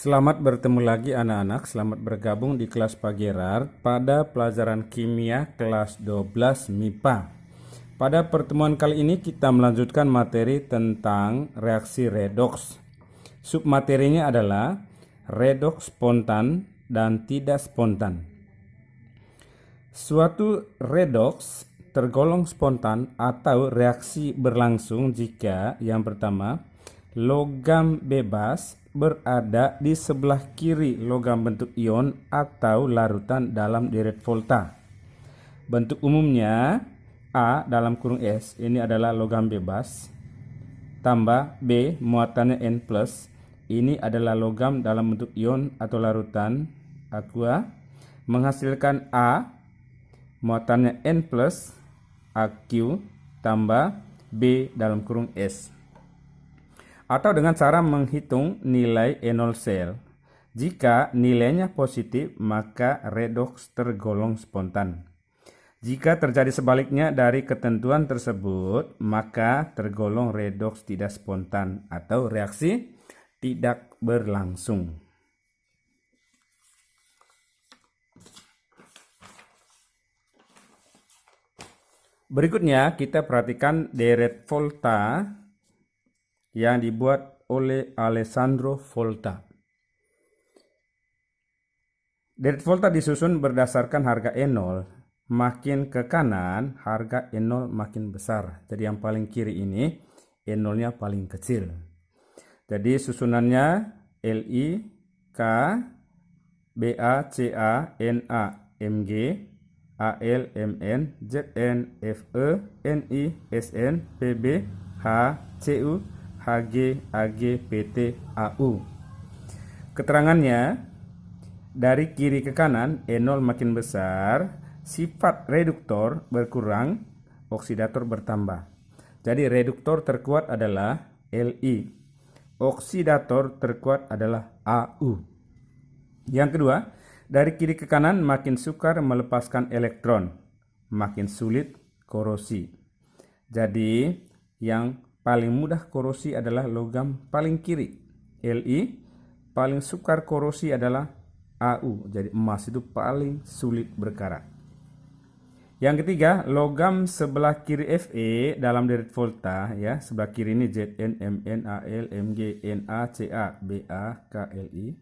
Selamat bertemu lagi anak-anak, selamat bergabung di kelas Pak Gerard pada pelajaran kimia kelas 12 MIPA. Pada pertemuan kali ini kita melanjutkan materi tentang reaksi redoks. Submaterinya adalah redoks spontan dan tidak spontan. Suatu redoks tergolong spontan atau reaksi berlangsung jika yang pertama, logam bebas berada di sebelah kiri logam bentuk ion atau larutan dalam deret volta. Bentuk umumnya A dalam kurung S ini adalah logam bebas, tambah B muatannya N plus, ini adalah logam dalam bentuk ion atau larutan aqua, menghasilkan A muatannya N plus AQ tambah B dalam kurung S. Atau dengan cara menghitung nilai enol sel. Jika nilainya positif, maka redoks tergolong spontan. Jika terjadi sebaliknya dari ketentuan tersebut, maka tergolong redoks tidak spontan atau reaksi tidak berlangsung. Berikutnya kita perhatikan deret volta yang dibuat oleh Alessandro Volta. Deret volta disusun berdasarkan harga enol. Makin ke kanan, harga enol makin besar. Jadi yang paling kiri ini, enolnya paling kecil. Jadi susunannya Li, K, Ba, Ca, Na, Mg, Al, Mn, Zn, Fe, Ni, Sn, Pb, H, Cu, Hg, Ag, Pt, Au. Keterangannya, dari kiri ke kanan, enol makin besar, sifat reduktor berkurang, oksidator bertambah. Jadi reduktor terkuat adalah Li, oksidator terkuat adalah Au. Yang kedua, dari kiri ke kanan makin sukar melepaskan elektron, makin sulit korosi. Jadi yang paling mudah korosi adalah logam paling kiri, Li. Paling sukar korosi adalah Au. Jadi emas itu paling sulit berkarat. Yang ketiga, logam sebelah kiri Fe dalam deret volta, ya, sebelah kiri ini Zn, Mn, Al, Mg, Na, Ca, Ba, Kli,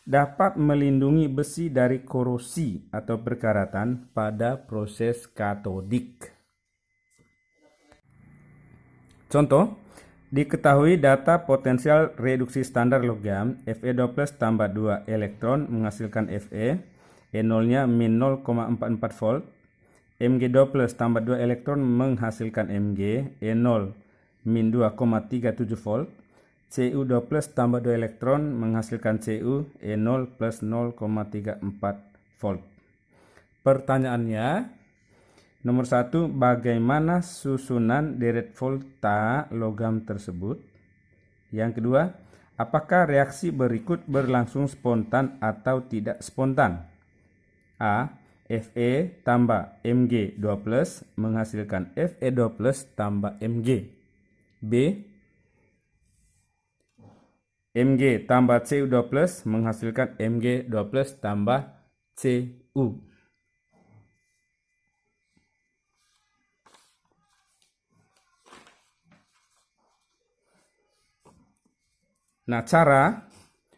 dapat melindungi besi dari korosi atau perkaratan pada proses katodik. Contoh, diketahui data potensial reduksi standar logam Fe12 tambah 2 elektron menghasilkan Fe, E0-nya min 0,44 volt, Mg12 tambah 2 elektron menghasilkan Mg, E0 min 2,37 volt, Cu12 tambah 2 elektron menghasilkan Cu, E0 plus 0,34 volt. Pertanyaannya, nomor 1, bagaimana susunan deret volta logam tersebut? Yang kedua, apakah reaksi berikut berlangsung spontan atau tidak spontan? A. Fe tambah Mg2+ menghasilkan Fe2+ tambah Mg. B. Mg tambah Cu2+ menghasilkan Mg2+ tambah Cu. Nah, cara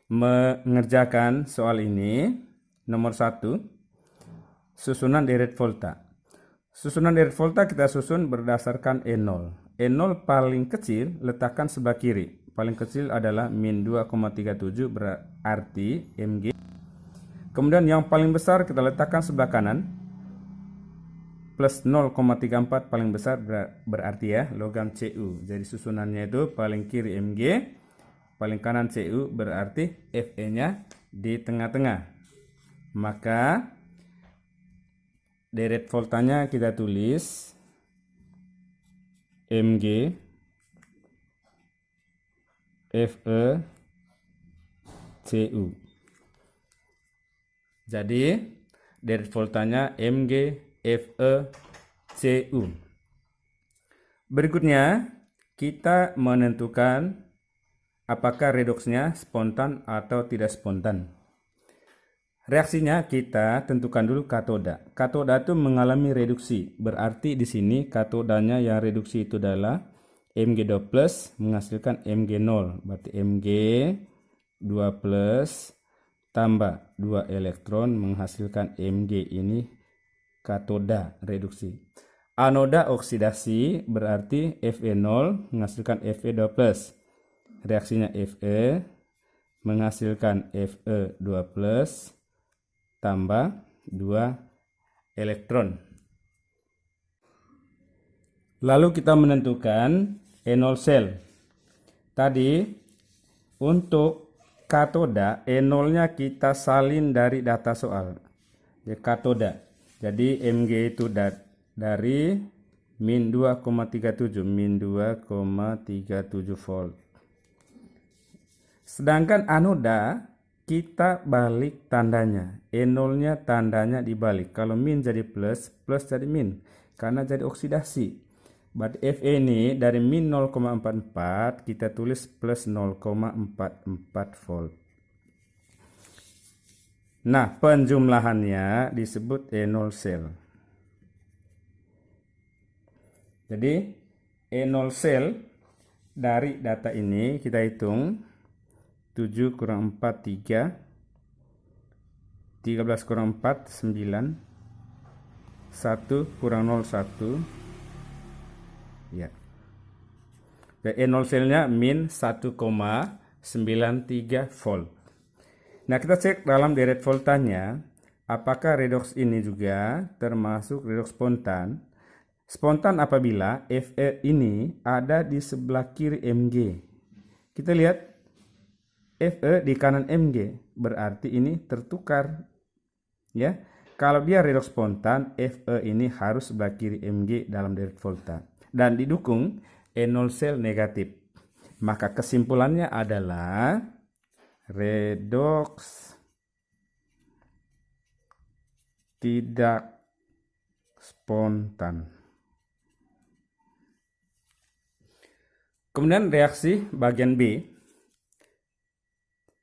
mengerjakan soal ini, nomor 1, susunan deret volta. Susunan deret volta kita susun berdasarkan E0. E0 paling kecil letakkan sebelah kiri. Paling kecil adalah min 2,37 berarti Mg. Kemudian yang paling besar kita letakkan sebelah kanan. Plus 0,34 paling besar berarti ya logam Cu. Jadi susunannya itu paling kiri Mg, paling kanan Cu, berarti Fe-nya di tengah-tengah. Maka deret voltanya kita tulis Mg Fe Cu. Jadi deret voltanya Mg Fe Cu. Berikutnya kita menentukan apakah redoksnya spontan atau tidak spontan. Reaksinya kita tentukan dulu katoda. Katoda itu mengalami reduksi. Berarti di sini katodanya yang reduksi itu adalah Mg2 plus menghasilkan Mg0. Berarti Mg2 plus tambah 2 elektron menghasilkan Mg, ini katoda reduksi. Anoda oksidasi berarti Fe0 menghasilkan Fe2 plus. Reaksinya Fe menghasilkan Fe2 plus tambah 2 elektron. Lalu kita menentukan E0 sel. Tadi untuk katoda E0-nya kita salin dari data soal. Ya, katoda. Jadi Mg itu dari min 2,37 volt. Sedangkan anoda kita balik tandanya. E0-nya tandanya dibalik. Kalau min jadi plus, plus jadi min. Karena jadi oksidasi. Berarti Fe ini dari min 0,44 kita tulis plus 0,44 volt. Nah, penjumlahannya disebut E0 sel. Jadi E0 sel dari data ini kita hitung 7 kurang 4 3, 13 kurang 4 9, 1 kurang 0 1. Ya. E0 selnya min 1,93 volt. Nah, kita cek dalam deret voltanya apakah redoks ini juga termasuk redoks spontan. Spontan apabila Fe ini ada di sebelah kiri Mg. Kita lihat Fe di kanan Mg, berarti ini tertukar. Ya, kalau dia redoks spontan, Fe ini harus sebelah kiri Mg dalam deret volta dan didukung E0 sel negatif. Maka kesimpulannya adalah redoks tidak spontan. Kemudian reaksi bagian B.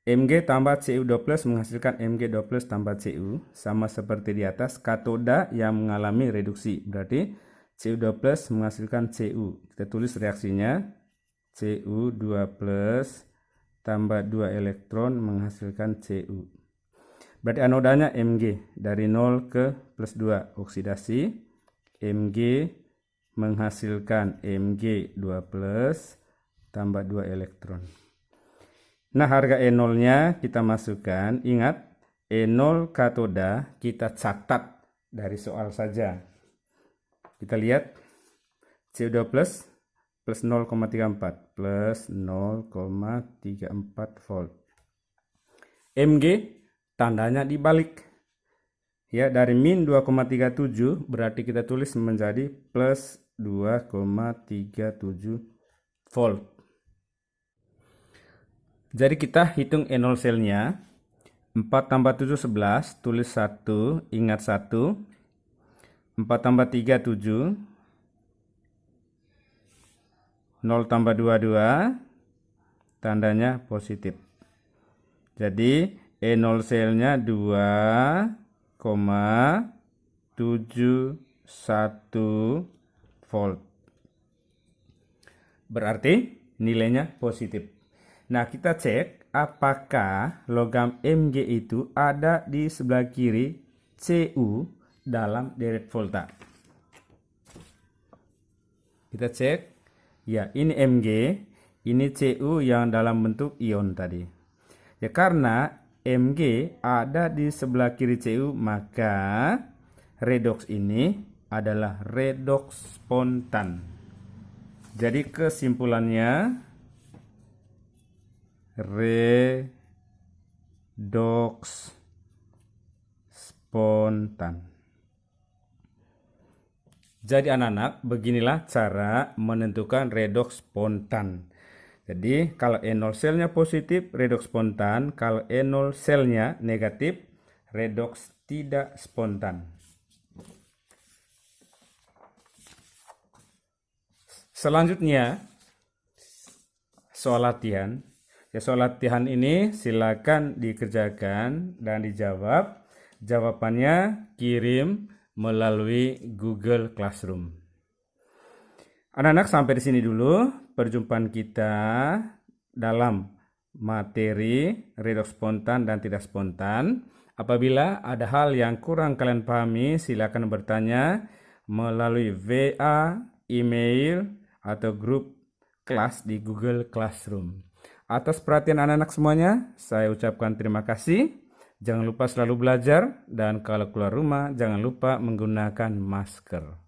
Mg tambah Cu2 plus menghasilkan Mg2 plus tambah Cu. Sama seperti di atas, katoda yang mengalami reduksi. Berarti Cu2 plus menghasilkan Cu. Kita tulis reaksinya. Cu2 plus tambah 2 elektron menghasilkan Cu. Berarti anodanya Mg. Dari 0 ke plus 2. Oksidasi. Mg menghasilkan Mg2 plus tambah 2 elektron. Nah, harga E0-nya kita masukkan. Ingat, E0 katoda kita catat dari soal saja. Kita lihat CO2 plus 0,34 plus 0,34 volt. Mg tandanya dibalik. Ya, dari min 2,37 berarti kita tulis menjadi plus 2,37 volt. Jadi kita hitung E0 selnya. 4 tambah 7 11, tulis 1, ingat 1. 4 tambah 3 7. 0 tambah 2 2. Tandanya positif. Jadi E0 selnya 2,71 volt. Berarti nilainya positif. Nah, kita cek apakah logam Mg itu ada di sebelah kiri Cu dalam deret volta. Kita cek. Ya, ini Mg, ini Cu yang dalam bentuk ion tadi. Ya, karena Mg ada di sebelah kiri Cu, maka redoks ini adalah redoks spontan. Jadi kesimpulannya redoks spontan. Jadi anak-anak, beginilah cara menentukan redoks spontan. Jadi kalau E0 selnya positif, redoks spontan. Kalau E0 selnya negatif, redoks tidak spontan. Selanjutnya, soal latihan. Ya, soal latihan ini silakan dikerjakan dan dijawab. Jawabannya kirim melalui Google Classroom. Anak-anak, sampai di sini dulu perjumpaan kita dalam materi redox spontan dan tidak spontan. Apabila ada hal yang kurang kalian pahami, silakan bertanya melalui WA, email, atau grup kelas di Google Classroom. Atas perhatian anak-anak semuanya, saya ucapkan terima kasih. Jangan lupa selalu belajar, dan kalau keluar rumah jangan lupa menggunakan masker.